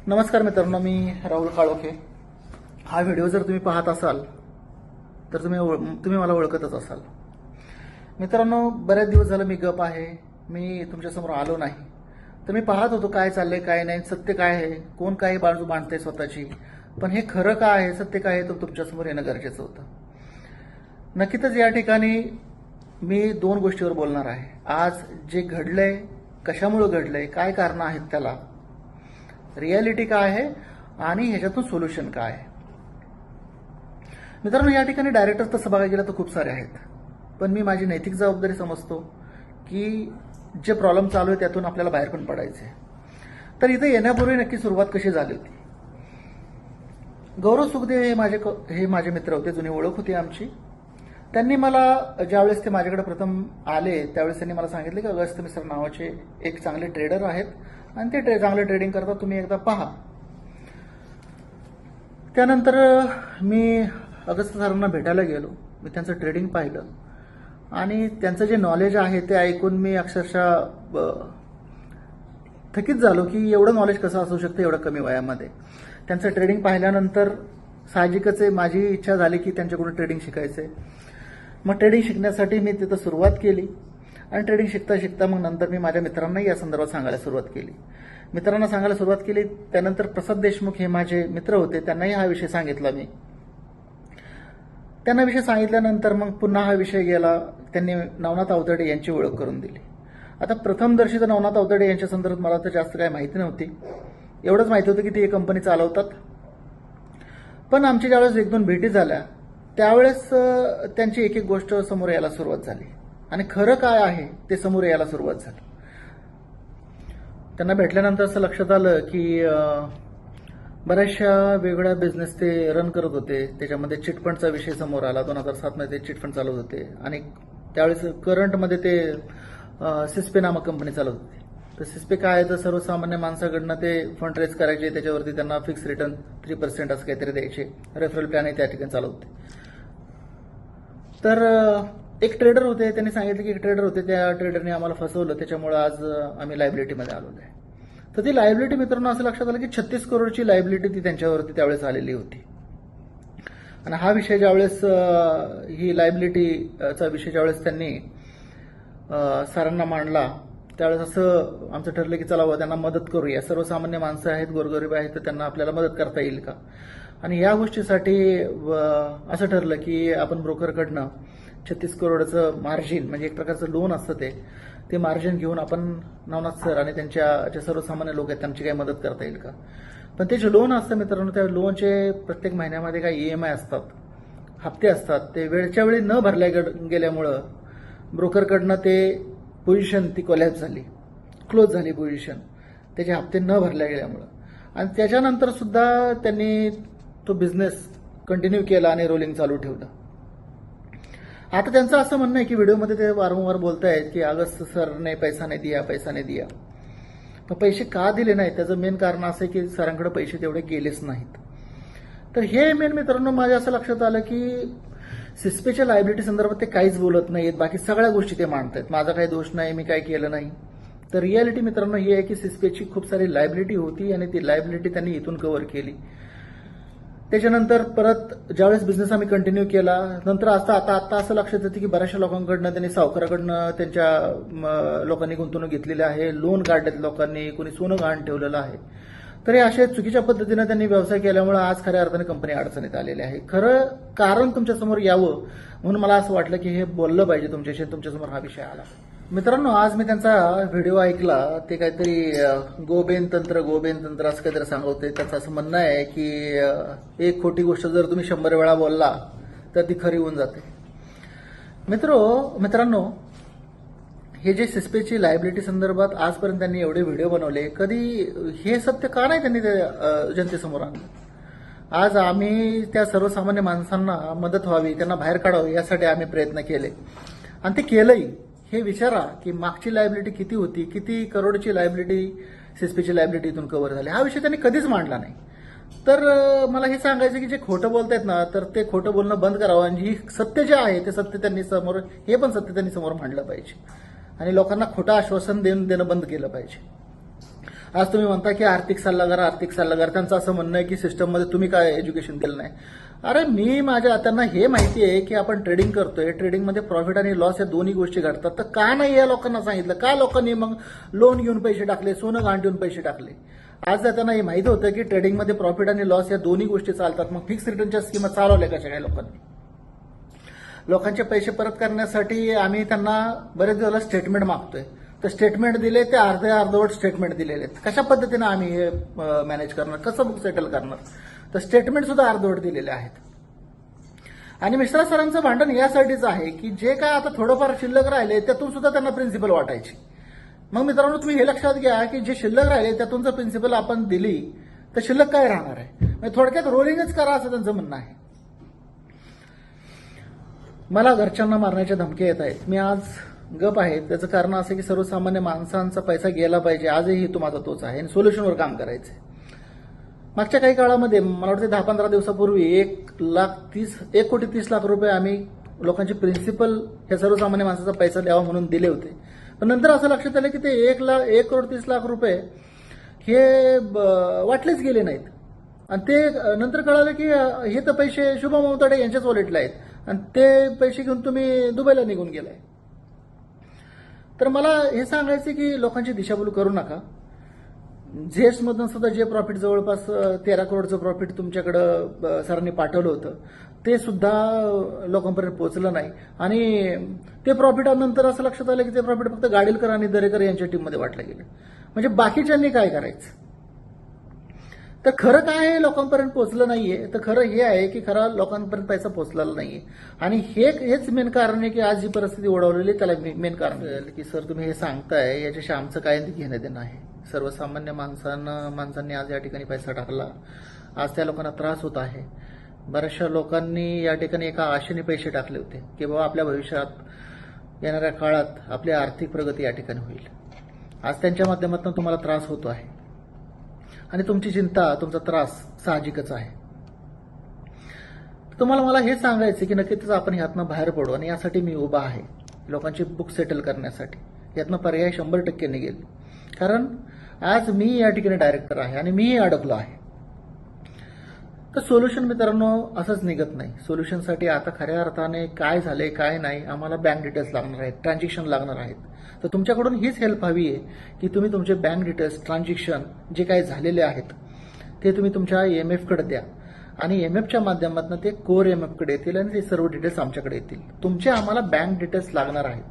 नमस्कार मित्रांनो, मी राहुल काळोखे. हा व्हिडिओ जर तुम्ही पाहत असाल तर तुम्ही मला ओळखतच असाल. मित्रांनो, बरेच दिवस झालं मी गप आहे, मी तुमच्यासमोर आलो नाही. तर मी पाहत होतो काय चाललंय काय नाही, सत्य काय आहे, कोण काही बाजू मांडते स्वतःची, पण हे खरं काय आहे, सत्य काय आहे, तर तुमच्यासमोर येणं गरजेचं होतं. नक्कीच या ठिकाणी मी दोन गोष्टीवर बोलणार आहे. आज जे घडलंय, कशामुळे घडलंय, काय कारण आहेत त्याला, रियालिटी काय आहे आणि ह्याच्यातून सोल्युशन काय आहे. मित्रांनो, या ठिकाणी डायरेक्टर्स तसं बघायला गेलं तर खूप सारे आहेत, पण मी माझी नैतिक जबाबदारी समजतो की जे प्रॉब्लेम चालू आहे त्यातून आपल्याला बाहेर पण पडायचे. तर इथे येण्यापूर्वी नक्की सुरुवात कशी झाली होती. गौरव सुखदेव हे माझे मित्र होते, जुनी ओळख होती आमची. त्यांनी मला ज्यावेळेस ते माझ्याकडे प्रथम आले त्यावेळेस त्यांनी मला सांगितले की अगस्त मिश्र नावाचे एक चांगले ट्रेडर आहेत आणि ते चांगले ट्रेडिंग करतात, तुम्ही एकदा पहा. त्यानंतर मी अगस्त सरांना भेटायला गेलो, मी त्यांचं ट्रेडिंग पाहिलं आणि त्यांचं जे नॉलेज आहे ते ऐकून मी अक्षरशः थकीत झालो की एवढं नॉलेज कसं असू शकतं एवढं कमी वयामध्ये. त्यांचं ट्रेडिंग पाहिल्यानंतर साहजिकच माझी इच्छा झाली की त्यांच्याकडून ट्रेडिंग शिकायचंय. मग ट्रेडिंग शिकण्यासाठी मी तिथं सुरुवात केली आणि ट्रेडिंग शिकता शिकता मग नंतर मी माझ्या मित्रांनाही या संदर्भात सांगायला सुरुवात केली. त्यानंतर प्रसाद देशमुख हे माझे मित्र होते, त्यांनाही हा विषय सांगितला मी. त्यांना विषय सांगितल्यानंतर मग पुन्हा हा विषय गेला, त्यांनी नवनाथ अवतडे यांची ओळख करून दिली. आता प्रथमदर्शी तर नवनाथ अवतडे यांच्या संदर्भात मला तर जास्त काही माहिती नव्हती. एवढंच माहिती होतं की ते एक कंपनी चालवतात. पण आमची ज्यावेळेस एक दोन भेटी झाल्या त्यावेळेस त्यांची एक एक गोष्ट समोर यायला सुरुवात झाली आणि खरं काय आहे ते समोर यायला सुरुवात झाली. त्यांना भेटल्यानंतर असं लक्षात आलं की बऱ्याचशा वेगळ्या बिझनेस ते रन करत होते. त्याच्यामध्ये चिटफंडचा विषय समोर आला. 2007 मध्ये ते चिटफंड चालवत होते आणि त्यावेळेस करंटमध्ये ते सिस्पे नामक कंपनी चालवत होती. तर सिस्पे काय आहे तर सर्वसामान्य माणसाकडनं ते फंड रेज करायचे, त्याच्यावरती त्यांना फिक्स रिटर्न 3% असं काहीतरी द्यायचे. रेफरल प्लॅनही त्या ठिकाणी चालवत होते. तर एक ट्रेडर होते, त्यांनी सांगितलं की एक ट्रेडर होते, त्या ट्रेडरने आम्हाला फसवलं, त्याच्यामुळे आज आम्ही लायबिलिटीमध्ये आलेलो आहे. तर ती लायबिलिटी मित्रांनो असं लक्षात आलं की 36 करोडची लायबिलिटी ती त्यांच्यावरती त्यावेळेस आलेली होती. आणि हा विषय ज्यावेळेस ही लायबिलिटीचा विषय ज्यावेळेस त्यांनी सरांना मांडला त्यावेळेस असं आमचं ठरलं की चला त्यांना मदत करूया. सर्वसामान्य माणसं आहेत, गोरगरीब आहेत, तर त्यांना आपल्याला मदत करता येईल का. आणि या गोष्टीसाठी असं ठरलं की आपण ब्रोकरकडनं 36 करोडचं मार्जिन म्हणजे एक प्रकारचं लोन असतं ते मार्जिन घेऊन आपण नवनाथ सर आणि त्यांच्या जे सर्वसामान्य लोक आहेत त्यांची काही मदत करता येईल का. पण ते जे लोन असतं मित्रांनो, त्या लोनचे प्रत्येक महिन्यामध्ये काही EMI असतात, हप्ते असतात. ते वेळच्या वेळी न भरल्या गेल्यामुळं ब्रोकरकडनं ते पोझिशन ती कोलॅप्स झाली, क्लोज झाली पोझिशन, त्याचे हप्ते न भरल्या गेल्यामुळं. आणि त्याच्यानंतर सुद्धा त्यांनी तो बिझनेस कंटिन्यू केला आणि रोलिंग चालू ठेवलं. आता त्यांचं असं म्हणणं आहे की व्हिडिओमध्ये ते वारंवार बोलतायत की अगस्त सरने पैसा नाही दिया. पण पैसे का दिले नाहीत त्याचं मेन कारण असं आहे की सरांकडे पैसे तेवढे गेलेच नाहीत. तर हे मेन मित्रांनो माझ्या असं लक्षात आलं की सिस्पेच्या लायबिलिटी संदर्भात ते काहीच बोलत नाहीत, बाकी सगळ्या गोष्टी ते मांडतायत. माझा काही दोष नाही, मी काय केलं नाही. तर रियालिटी मित्रांनो ही आहे की सिस्पेची खूप सारी लायबिलिटी होती आणि ती लायबिलिटी त्यांनी इथून कव्हर केली. त्याच्यानंतर परत ज्यावेळेस बिझनेस आम्ही कंटिन्यू केला नंतर आता असं लक्षात येतं की बऱ्याचशा लोकांकडनं त्यांनी सावकाराकडनं त्यांच्या लोकांनी गुंतवणूक घेतलेली आहे, लोन काढलेत लोकांनी, कोणी सोनं गहाण ठेवलेलं आहे. तर हे अशा चुकीच्या पद्धतीनं त्यांनी व्यवसाय केल्यामुळे आज खऱ्या अर्थाने कंपनी अडचणीत आलेली आहे. खरं कारण तुमच्यासमोर यावं म्हणून मला असं वाटलं की हे बोललं पाहिजे तुमच्याशी, तुमच्यासमोर हा विषय आला. मित्रांनो, आज मी त्यांचा व्हिडिओ ऐकला, ते काहीतरी गोबेन तंत्र असं काहीतरी सांगवते. त्याचं असं म्हणणं आहे की एक खोटी गोष्ट जर तुम्ही 100 वेळा बोलला तर ती खरी होऊन जाते. मित्रांनो, हे जे सिस्पेची लायबिलिटी संदर्भात आजपर्यंत त्यांनी एवढे व्हिडिओ बनवले, कधी हे सत्य का नाही त्यांनी जनतेसमोर आणलं. आज आम्ही त्या सर्वसामान्य माणसांना मदत व्हावी, त्यांना बाहेर काढावं यासाठी आम्ही प्रयत्न केले आणि ते केलंही. हे विचारा की मागची लायबिलिटी किती होती, किती करोडची लायबिलिटी सिस्पेची लायबिलिटी इथून कव्हर झाली. हा विषय त्यांनी कधीच मांडला नाही. तर मला हे सांगायचं की जे खोटं बोलतायत ना, तर ते खोटं बोलणं बंद करावं आणि ही सत्य जे आहे ते सत्य त्यांनी समोर मांडलं पाहिजे आणि लोकांना खोटं आश्वासन देणं बंद केलं पाहिजे. आज तुम्ही म्हणता की आर्थिक सल्लागार त्यांचं असं म्हणणं आहे की सिस्टममध्ये तुम्ही काय एज्युकेशन केलं नाही. अरे मी त्यांना हे माहिती आहे की आपण ट्रेडिंग करतोय, ट्रेडिंगमध्ये प्रॉफिट आणि लॉस या दोन्ही गोष्टी घडतात. तर का नाही या लोकांना सांगितलं? का लोकांनी मग लोन घेऊन पैसे टाकले, सोनं गहाण ठेवून पैसे टाकले? आज त्यांना हे माहिती होतं की ट्रेडिंगमध्ये प्रॉफिट आणि लॉस या दोन्ही गोष्टी चालतात, मग फिक्स रिटर्नच्या स्कीमा चालवल्या कशा काय लोकांनी? लोकांचे पैसे परत करण्यासाठी आम्ही त्यांना बरेच दिवस स्टेटमेंट मागतोय, तर स्टेटमेंट दिले ते अर्धवट स्टेटमेंट दिलेले आहेत. कशा पद्धतीने आम्ही हे मॅनेज करणार, कसं बुक सेटल करणार? तर स्टेटमेंट सुद्धा अर्धवट दिलेले आहेत. आणि मिश्रा सरांचं भांडण यासाठीच आहे की जे काय आता थोडंफार शिल्लक राहिले त्यातून सुद्धा त्यांना प्रिन्सिपल वाटायची. मग मित्रांनो तुम्ही हे लक्षात घ्या की जे शिल्लक राहिले त्यातून जर प्रिन्सिपल आपण दिली तर शिल्लक काय राहणार आहे? म्हणजे थोडक्यात रोलिंगच करा असं त्यांचं म्हणणं आहे. मला घरच्यांना मारण्याच्या धमक्या येत आहेत. मी आज गप आहे. त्याचं कारण असं की सर्वसामान्य माणसांचा पैसा गेला पाहिजे, आजही हेतू माझा तोच आहे आणि सोल्युशनवर काम करायचं आहे. मागच्या काही काळामध्ये मला वाटतं 10-15 दिवसापूर्वी 1,30,00,000 रुपये आम्ही लोकांचे प्रिन्सिपल हे सर्वसामान्य माणसाचा पैसा द्यावा म्हणून दिले होते. पण नंतर असं लक्षात आलं की ते 1,30,00,000 रुपये हे वाटलेच गेले नाहीत. आणि ते नंतर कळालं की हे तर पैसे शुभम अवताडे यांच्याच वॉलेटला आहेत आणि ते पैसे घेऊन तुम्ही दुबईला निघून गेलाय. तर मला हे सांगायचं की लोकांची दिशाभूल करू नका. झेस्टमधून सुद्धा जे प्रॉफिट जवळपास 13 करोडचं प्रॉफिट तुमच्याकडं सरांनी पाठवलं होतं ते सुद्धा लोकांपर्यंत पोहोचलं नाही. आणि ते प्रॉफिट नंतर असं लक्षात आलं की ते प्रॉफिट फक्त गाडीलकर आणि दरेकर यांच्या टीममध्ये वाटलं गेलं. म्हणजे बाकीच्यांनी काय करायचं? तर खरं काय आहे लोकांपर्यंत पोहोचलं नाहीये. तर खरं हे आहे की खरा लोकांपर्यंत पैसा पोहोचलेला नाहीये. आणि हेच मेन कारण आहे की आज जी परिस्थिती ओढवलेली त्याला मेन कारण आहे की सर तुम्ही हे सांगताय याच्याशी आमचं काय घेणं देणं आहे? सर्वसामान्य माणसांनी आज या ठिकाणी पैसा टाकला, आज त्या लोकांना त्रास होत आहे. बऱ्याचशा लोकांनी या ठिकाणी एका आशेने पैसे टाकले होते की बाबा आपल्या भविष्यात येणाऱ्या काळात आपली आर्थिक प्रगती या ठिकाणी होईल. आज त्यांच्या माध्यमातून तुम्हाला त्रास होतो आहे आणि तुमची चिंता, तुमचा त्रास साहजिकच आहे. तुम्हाला मला हे सांगायचं की नक्कीच आपण ह्यातनं बाहेर पडू आणि यासाठी मी उभा आहे. लोकांची बुक सेटल करण्यासाठी यातनं पर्याय 100% निघेल. कारण आज मी या ठिकाणी डायरेक्टर आहे आणि मीही अडकलो आहे. तर सोल्युशन मित्रांनो असंच निघत नाही. सोल्युशनसाठी आता खऱ्या अर्थाने काय झाले काय नाही आम्हाला बँक डिटेल्स लागणार आहेत, ट्रान्झॅक्शन लागणार आहेत. तर तुमच्याकडून हीच हेल्प हवी आहे की तुम्ही तुमचे बँक डिटेल्स, ट्रान्झॅक्शन जे काही झालेले आहेत ते तुम्ही तुमच्या EMF कडे द्या आणि EMFच्या माध्यमातून ते कोर EMF कडे येतील आणि ते सर्व डिटेल्स आमच्याकडे येतील. तुमचे आम्हाला बँक डिटेल्स लागणार आहेत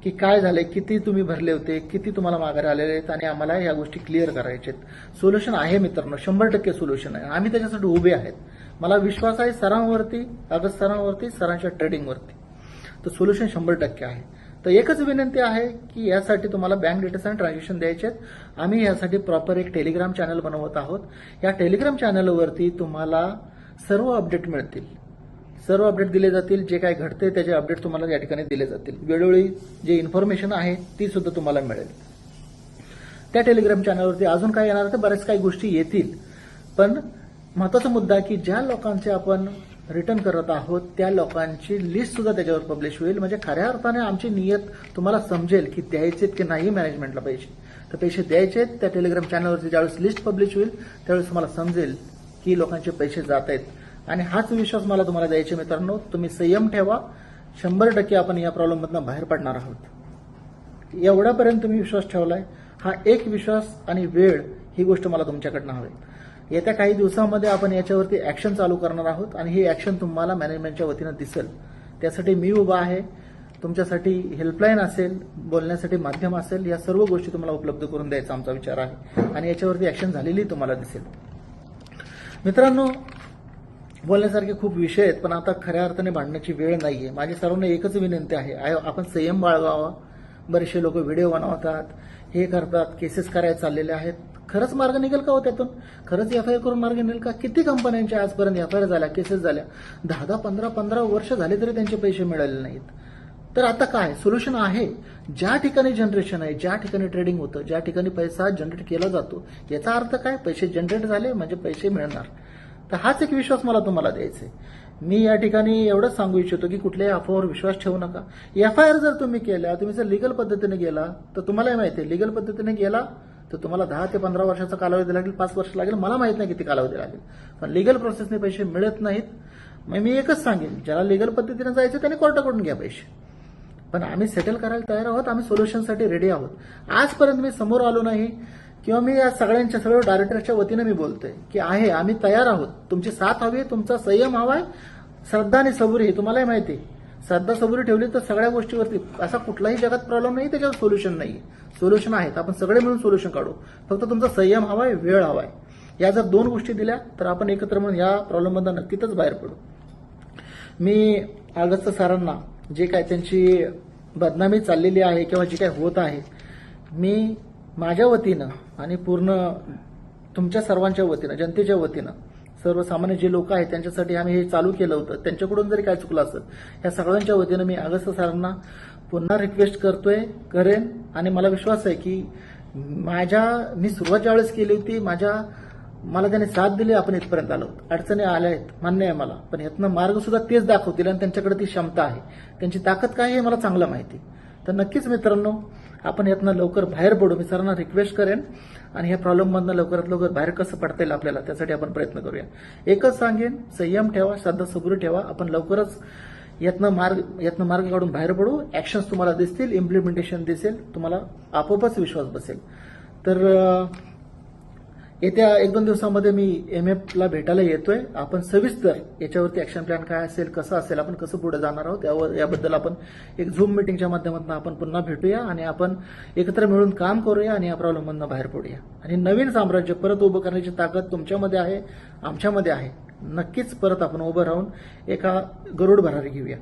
की काय झालंय, किती तुम्ही भरले होते, किती तुम्हाला माघारी आलेले आहेत आणि आम्हाला या गोष्टी क्लिअर करायच्या आहेत. सोल्युशन आहे मित्रांनो, 100% सोल्युशन आहे. आम्ही त्याच्यासाठी उभे आहेत. मला विश्वास आहे सरांवरती, अगस्त सरांवरती, सरांच्या ट्रेडिंगवरती. तर सोल्युशन 100% आहे. तर एकच विनंती आहे की यासाठी तुम्हाला बँक डिटेल्स आणि ट्रान्झॅक्शन द्यायचे आहेत. आम्ही यासाठी प्रॉपर एक टेलिग्राम चॅनल बनवत आहोत. या टेलिग्राम चॅनलवरती तुम्हाला सर्व अपडेट मिळतील, सर्व अपडेट दिले जातील. जे काय घडते त्याचे अपडेट तुम्हाला या ठिकाणी दिले जातील. वेळोवेळी जे इन्फॉर्मेशन आहे ती सुद्धा तुम्हाला मिळेल. त्या टेलिग्राम चॅनलवरती अजून काय येणार तर बऱ्याच काही गोष्टी येतील. पण महत्वाचा मुद्दा की ज्या लोकांचे आपण रिटर्न करत आहोत त्या लोकांची लिस्ट सुद्धा त्याच्यावर पब्लिश होईल. म्हणजे खऱ्या अर्थाने आमची नियत तुम्हाला समजेल की द्यायचेत की नाही मॅनेजमेंटला पैसे. तर पैसे द्यायचेत. त्या टेलिग्राम चॅनलवरती ज्यावेळेस लिस्ट पब्लिश होईल त्यावेळेस तुम्हाला समजेल की लोकांचे पैसे जात आहेत. आणि हाच विश्वास मला तुम्हाला द्यायचे मित्रांनो. तुम्ही संयम ठेवा. 100% आपण या प्रॉब्लेममधून बाहेर पडणार आहोत. एवढ्यापर्यंत तुम्ही विश्वास ठेवलाय. हा एक विश्वास आणि वेळ ही गोष्ट मला तुमच्याकडनं हवी. येत्या काही दिवसांमध्ये आपण याच्यावरती ऍक्शन चालू करणार आहोत आणि ही ऍक्शन तुम्हाला मॅनेजमेंटच्या वतीनं दिसेल. त्यासाठी मी उभा आहे. तुमच्यासाठी हेल्पलाईन असेल, बोलण्यासाठी माध्यम असेल, या सर्व गोष्टी तुम्हाला उपलब्ध करून द्यायचा आमचा विचार आहे आणि याच्यावरती ऍक्शन झालेली तुम्हाला दिसेल. मित्रांनो बोलण्यासारखे खूप विषय आहेत पण आता खऱ्या अर्थाने भांडण्याची वेळ नाहीये. माझी सर्वांना एकच विनंती आहे, आपण संयम बाळगावा. बरेचसे लोक व्हिडिओ बनवतात, हे करतात, केसेस करायला चाललेले आहेत. खरंच मार्ग निघेल का हो त्यातून? खरंच FIR करून मार्ग निघेल का? किती कंपन्यांच्या आजपर्यंत FIR झाल्या, केसेस झाल्या, 10-10, 15-15 वर्ष झाले तरी त्यांचे पैसे मिळाले नाहीत. तर आता काय सोल्युशन आहे? ज्या ठिकाणी जनरेशन आहे, ज्या ठिकाणी ट्रेडिंग होतं, ज्या ठिकाणी पैसा जनरेट केला जातो, याचा अर्थ काय? पैसे जनरेट झाले म्हणजे पैसे मिळणार. तर हाच एक विश्वास मला तुम्हाला द्यायचा आहे. मी या ठिकाणी एवढंच सांगू इच्छितो की कुठल्याही अफवावर विश्वास ठेवू नका. FIR जर तुम्ही केल्या, तुम्ही जर लिगल पद्धतीने गेला तर तुम्हालाही माहिती आहे लिगल पद्धतीने गेला तर तुम्हाला 10 ते 15 वर्षाचा कालावधी लागेल, 5 वर्ष लागेल, मला माहित नाही किती कालावधी लागेल, पण लिगल प्रोसेसने पैसे मिळत नाहीत. मग मी एकच सांगेन, ज्याला लिगल पद्धतीने जायचं त्याने कोर्टाकडून घ्या पैसे, पण आम्ही सेटल करायला तयार आहोत, आम्ही सोल्युशनसाठी रेडी आहोत. आजपर्यंत मी समोर आलो नाही किंवा मी या सगळ्यांच्या सर्व डायरेक्टरच्या वतीनं मी बोलतोय की आम्ही तयार आहोत, तुमची साथ हवी, तुमचा संयम हवाय, श्रद्धा आणि सबुरी. तुम्हालाही माहिती आहे, श्रद्धा सबुरी ठेवली तर सगळ्या गोष्टीवरती असा कुठलाही जगात प्रॉब्लेम नाही त्याच्यावर सोल्युशन नाही. सोल्युशन आहेत, आपण सगळे मिळून सोल्युशन काढू. फक्त तुमचा संयम हवाय, वेळ हवाय. या जर 2 गोष्टी दिल्या तर आपण एकत्र म्हणून या प्रॉब्लेममधून नक्कीच बाहेर पडू. मी अगस्त सरांना जे काय त्यांची बदनामी चाललेली आहे किंवा जे काय होत आहे, मी माझ्या वतीनं आणि पूर्ण तुमच्या सर्वांच्या वतीनं, जनतेच्या वतीनं, सर्वसामान्य जे लोक आहेत त्यांच्यासाठी आम्ही हे चालू केलं होतं, त्यांच्याकडून जरी काय चुकलं असेल, या सगळ्यांच्या वतीनं मी अगस्त सरांना पुन्हा रिक्वेस्ट करेन. आणि मला विश्वास आहे की मी सुरुवात ज्यावेळेस केली होती, मला त्याने साथ दिली, आपण इथपर्यंत आलो. अडचणी आल्या आहेत, मान्य आहे मला, पण यातनं मार्ग सुद्धा तेच दाखवतील आणि त्यांच्याकडे ती क्षमता आहे, त्यांची ताकद काय हे मला चांगलं माहिती. तर नक्कीच मित्रांनो, आपण यातनं लवकर बाहेर पडू. मी सरांना रिक्वेस्ट करेन आणि ह्या प्रॉब्लेममधनं लवकरात लवकर बाहेर कसं पडता येईल आपल्याला, त्यासाठी आपण प्रयत्न करूया. एकच सांगेन, संयम ठेवा, श्रद्धा सबुरी ठेवा. आपण लवकरच यातनं मार्ग काढून बाहेर पडू. ऍक्शन्स तुम्हाला दिसतील, इम्प्लिमेंटेशन दिसेल, तुम्हाला आपोआपच विश्वास बसेल. तर येत्या 1-2 दिवसामध्ये मी MF ला भेटायला येतोय. आपण सविस्तर याच्यावरती ऍक्शन प्लॅन काय असेल, कसं असेल, आपण कसं पुढे जाणार आहोत, याबद्दल आपण एक झूम मीटिंगच्या माध्यमातून आपण पुन्हा भेटूया आणि आपण एकत्र मिळून काम करूया आणि या प्रॉब्लेममधून बाहेर पडूया. आणि नवीन साम्राज्य परत उभं करण्याची ताकद तुमच्यामध्ये आहे, आमच्यामध्ये आहे. नक्कीच परत आपण उभं राहून एका गरुड भरारी घेऊया.